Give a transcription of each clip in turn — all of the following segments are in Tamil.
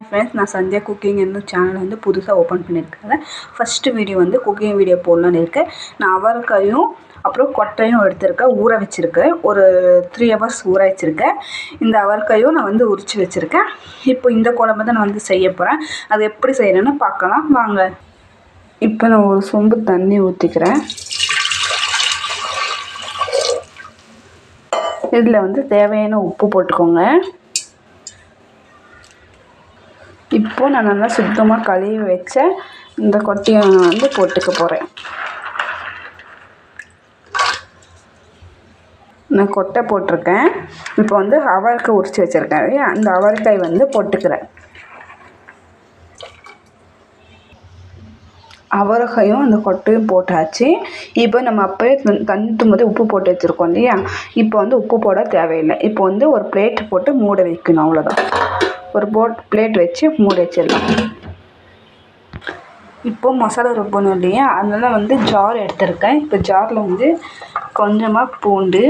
ஃப்ரெண்ட்ஸ், நான் சந்தியா குக்கிங் என்னும் சேனல் வந்து புதுசாக ஓப்பன் பண்ணியிருக்கேன். ஃபஸ்ட்டு வீடியோ வந்து குக்கிங் வீடியோ போடலான்னு இருக்கேன். நான் அவரைக்காயும் அப்புறம் கொட்டையும் எடுத்துருக்கேன், ஊற வச்சுருக்கேன். ஒரு 3 hours ஊற வச்சுருக்கேன். இந்த அவரைக்காயும் நான் வந்து உரித்து வச்சுருக்கேன். இப்போ இந்த குழம்பு தான் நான் வந்து செய்ய போகிறேன். அது எப்படி செய்கிறேன்னு பார்க்கலாம் வாங்க. இப்போ நான் ஒரு சொம்பு தண்ணி ஊற்றிக்கிறேன். இதில் வந்து தேவையான உப்பு போட்டுக்கோங்க. இப்போது நான் நல்லா சுத்தமாக கழுவி வச்ச இந்த கொட்டையை நான் வந்து போட்டுக்க போகிறேன். நான் கொட்டை போட்டிருக்கேன். இப்போ வந்து அவரைக்காய் உரித்து வச்சுருக்கேன். அந்த அவரைக்காய் வந்து போட்டுக்கிறேன். அவரைக்காயும் அந்த கொட்டையும் போட்டாச்சு. இப்போ நம்ம அப்போயே தண்ணி ஊற்றும்போது உப்பு போட்டு வச்சுருக்கோம் இல்லையா, இப்போ வந்து உப்பு போட தேவையில்லை. இப்போ வந்து ஒரு பிளேட் போட்டு மூட வைக்கணும், அவ்வளோதான். ஒரு பிளேட் வச்சு மூடி வச்சிடலாம். இப்போ மசாலா ருப்பணும் இல்லையா, அதனால வந்து ஜார் எடுத்துருக்கேன். இப்போ ஜாரில் வந்து கொஞ்சமாக பூண்டு,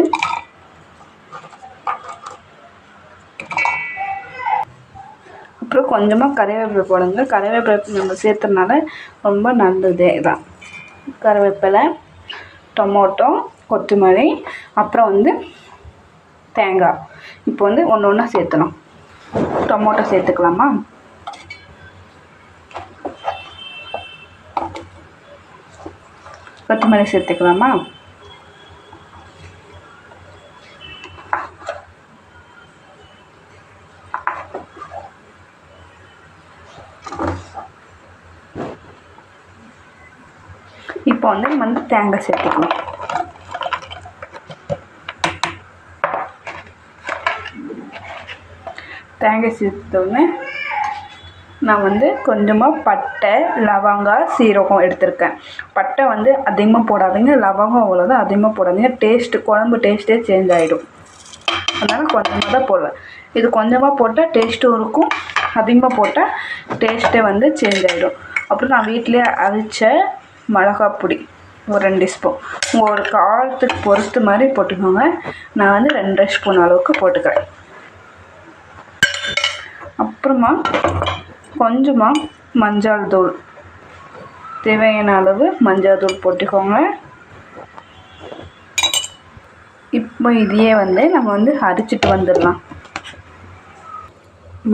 அப்புறம் கொஞ்சமாக கறிவேப்பிலை போடுங்க. கறிவேப்பிலை நம்ம சேர்த்துறதுனால ரொம்ப நல்லது தான். கறிவேப்பிலை, டொமேட்டோ, கொத்தமல்லி, அப்புறம் வந்து தேங்காய். இப்போ வந்து ஒன்று ஒன்றா சேர்த்தணும். டொமேட்டோ சேர்த்துக்கலாமா? கொத்தமல்லி சேர்த்துக்கலாமா? இப்போ வந்து நம்ம வந்து தேங்காய் சேர்த்துக்கலாம். தேங்காய் சேர்த்தோடனே நான் வந்து கொஞ்சமாக பட்டை, லவங்கம், சீரகம் எடுத்திருக்கேன். பட்டை வந்து அதிகமாக போடாதீங்க, லவங்கம் அவ்வளோதான் அதிகமாக போடாதீங்க. குழம்பு டேஸ்ட்டே சேஞ்ச் ஆகிடும். அதனால் கொஞ்சமாக தான் போடுவேன். இது கொஞ்சமாக போட்டால் டேஸ்ட்டும் இருக்கும், அதிகமாக போட்டால் டேஸ்ட்டே வந்து சேஞ்ச் ஆகிடும். அப்புறம் நான் வீட்டிலே அரைச்ச மிளகாய் பொடி ஒரு 2 ஸ்பூன், உங்கள் ஒரு காரத்துக்கு பொறுத்து மாதிரி போட்டுக்கோங்க. நான் வந்து 2 ஸ்பூன் அளவுக்கு போட்டுக்கிறேன். அப்புறமா கொஞ்சமாக மஞ்சள் தூள், தேவையான அளவு மஞ்சள் தூள் போட்டுக்கோங்க. இப்போ இதையே வந்து நம்ம வந்து அரைச்சிட்டு வந்துடலாம்.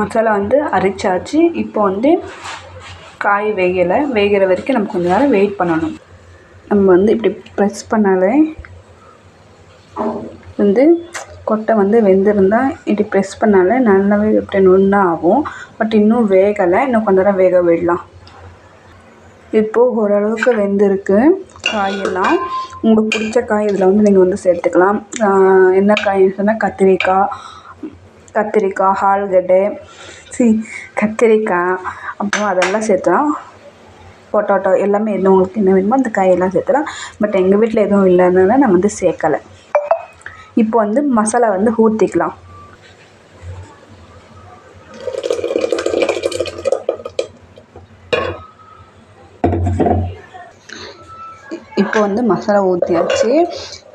மசாலா வந்து அரைச்சாச்சு. இப்போ வந்து காய் வேகிற வரைக்கும் நம்ம கொஞ்சம் நேரம் வெயிட் பண்ணணும். நம்ம வந்து இப்படி ப்ரெஸ் பண்ணாலே வந்து கொட்டை வந்து வெந்திருந்தால் இப்படி ப்ரெஸ் பண்ணாலே நல்லாவே இப்படி நுண்ணா ஆகும். பட் இன்னும் வேகலை, இன்னும் கொஞ்ச நேரம் வேக விடலாம். இப்போது ஓரளவுக்கு வெந்திருக்கு காயெல்லாம். உங்களுக்கு பிடிச்ச காய் இதில் வந்து நீங்கள் வந்து சேர்த்துக்கலாம். என்ன காய் சொன்னால் கத்திரிக்காய், ஆலுகட்டை, கத்திரிக்காய், அப்புறம் அதெல்லாம் சேர்த்துலாம். பொட்டேட்டோ எல்லாமே உங்களுக்கு என்ன வேணுமோ அந்த காயெல்லாம் சேர்த்துலாம். பட் எங்கள் வீட்டில் எதுவும் இல்லாதனால நான் வந்து சேர்க்கலை. இப்போ வந்து மசாலா வந்து ஊற்றிக்கலாம். இப்போ வந்து மசாலா ஊற்றியாச்சு.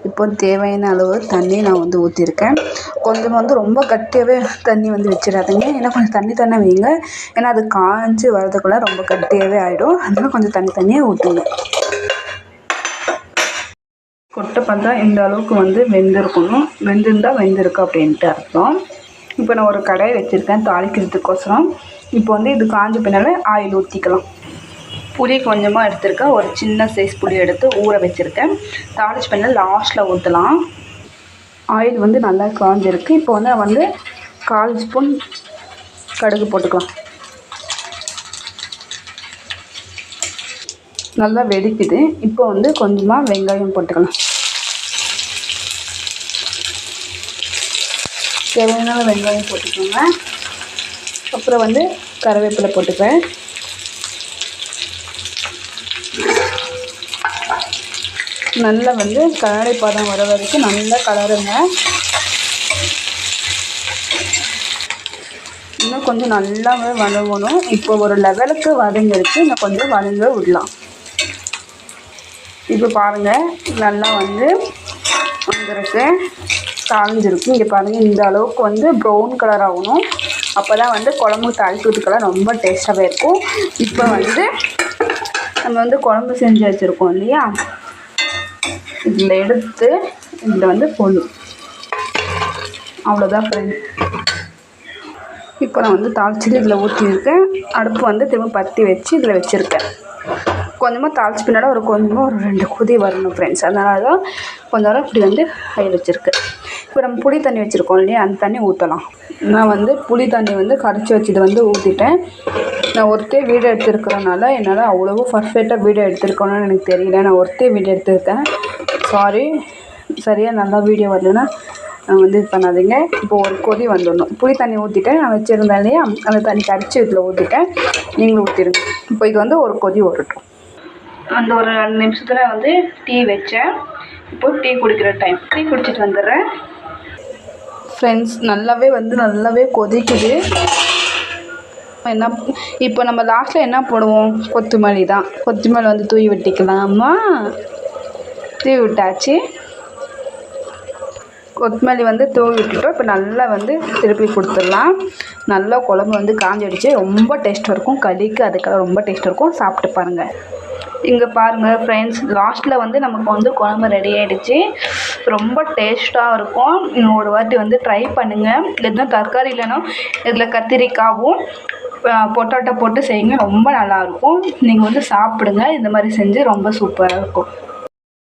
இப்போ தேவையான அளவு தண்ணி நான் வந்து ஊற்றிருக்கேன். கொஞ்சம் வந்து ரொம்ப கட்டியாகவே தண்ணி வந்து வச்சிடாதீங்க, ஏன்னா கொஞ்சம் தண்ணி வைங்க. ஏன்னா அது காய்ஞ்சி வரதுக்குள்ளே ரொம்ப கட்டியாகவே ஆகிடும். அதனால கொஞ்சம் தண்ணியாக ஊற்றுங்க. கொட்டை பார்த்தா இந்த அளவுக்கு வந்து வெந்திருக்கணும். வெந்திருக்கு அப்படின்ட்டு அர்த்தம். இப்போ நான் ஒரு கடாய் வச்சுருக்கேன் தாளிக்கிறதுக்கோசரம். இப்போ வந்து இது காஞ்ச பின்னால் ஆயில் ஊற்றிக்கலாம். புளி கொஞ்சமாக எடுத்துருக்கேன். ஒரு சின்ன சைஸ் புளி எடுத்து ஊற வச்சுருக்கேன். தாளிச்சு பின்னால் லாஸ்ட்டில் ஊற்றலாம். ஆயில் வந்து நல்லா காஞ்சிருக்கு. இப்போ வந்து நான் வந்து 1/4 ஸ்பூன் கடுகு போட்டுக்கலாம். நல்லா வெடிக்குது. இப்போ வந்து கொஞ்சமாக வெங்காயம் போட்டுக்கலாம். தேவையான வெங்காயம் போட்டுக்கோங்க. அப்புறம் வந்து கறிவேப்பிலை போட்டுக்கிறேன். நல்லா வந்து கலரை பதம் வர வரைக்கும் நல்லா கலருங்க. இன்னும் கொஞ்சம் நல்லாவே வதங்கணும். இப்போ ஒரு லெவலுக்கு வதங்கிருக்கு, இன்னும் கொஞ்சம் வதங்க விடலாம். இப்போ பாருங்கள், நல்லா வந்து வந்திருக்கு, காய்ஞ்சிருக்கு. இங்கே பாருங்கள், இந்த அளவுக்கு வந்து ப்ரௌன் கலர் ஆகணும். அப்போ தான் வந்து குழம்பு தாளிக்கிறதுக்கெல்லாம் ரொம்ப டேஸ்ட்டாகவே இருக்கும். இப்போ வந்து நம்ம வந்து குழம்பு செஞ்சு வச்சுருக்கோம் இல்லையா, இதில் எடுத்து இதில் வந்து போடணும். அவ்வளோதான் ஃப்ரெண்ட்ஸ். இப்போ நான் வந்து தாளிச்சிட்டு இதில் ஊற்றிருக்கேன். அடுப்பு வந்து திரும்ப பற்றி வச்சு இதில் வச்சுருக்கேன். கொஞ்சமாக தாளிச்சு பின்னாடி ஒரு 2 கொதி வரணும் ஃப்ரெண்ட்ஸ். அதனால தான் கொஞ்சம் நேரம் இப்படி வந்து கை வச்சுருக்கேன். இப்போ நம்ம புளி தண்ணி வச்சுருக்கோம் இல்லையா, அந்த தண்ணி ஊற்றலாம். நான் வந்து புளி தண்ணி வந்து கரைச்சி வச்சுட்டு வந்து ஊற்றிட்டேன். நான் ஒருத்தே வீடியோ எடுத்துருக்கிறனால என்னால் அவ்வளோவா பர்ஃபெக்டாக வீடியோ எடுத்துருக்கணும்னு எனக்கு தெரியல. நான் ஒருத்தே வீடியோ எடுத்துருக்கேன். சாரி, சரியாக நல்லா வீடியோ வரலன்னா வந்து இது பண்ணாதீங்க. இப்போ ஒரு கொதி வந்துடணும். புளி தண்ணி ஊற்றிட்டேன். நான் வச்சுருந்தேன் இல்லையா, அந்த தண்ணி கரைச்சி இதில் ஊற்றிட்டேன். நீங்களும் ஊற்றிடுங்க. இப்போ இது வந்து ஒரு கொதி வரட்டும். அந்த ஒரு 2 நிமிஷத்தில் வந்து டீ வச்சேன். இப்போ டீ குடிக்கிற டைம். டீ குடிச்சிட்டு வந்துடுறேன் ஃப்ரெண்ட்ஸ். நல்லாவே கொதிக்குது. என்ன இப்போ நம்ம லாஸ்ட்டில் என்ன போடுவோம்? கொத்தமல்லி தான். கொத்தமல்லி வந்து தூவி விட்டுக்கலாமா? தூவி விட்டாச்சு. கொத்தமல்லி வந்து தூவி விட்டுட்டோம். இப்போ நல்லா வந்து திருப்பி கொடுத்துடலாம். நல்லா குழம்பு வந்து காஞ்சிடுச்சு. ரொம்ப டேஸ்ட்டாக இருக்கும். களிக்கு அதுக்கெல்லாம் ரொம்ப டேஸ்ட்டாக இருக்கும். சாப்பிட்டு பாருங்கள். இங்கே பாருங்கள் ஃப்ரெண்ட்ஸ், லாஸ்ட்டில் வந்து நமக்கு வந்து குழம்பு ரெடி ஆகிடுச்சு. ரொம்ப டேஸ்ட்டாக இருக்கும். ஒரு வாட்டி வந்து ட்ரை பண்ணுங்கள். எதுவும் தக்காளி இல்லைன்னா இதில் கத்திரிக்காவும் பொட்டேட்டோ போட்டு செய்யுங்க. ரொம்ப நல்லாயிருக்கும். நீங்கள் வந்து சாப்பிடுங்க. இந்த மாதிரி செஞ்சு ரொம்ப சூப்பராக இருக்கும்.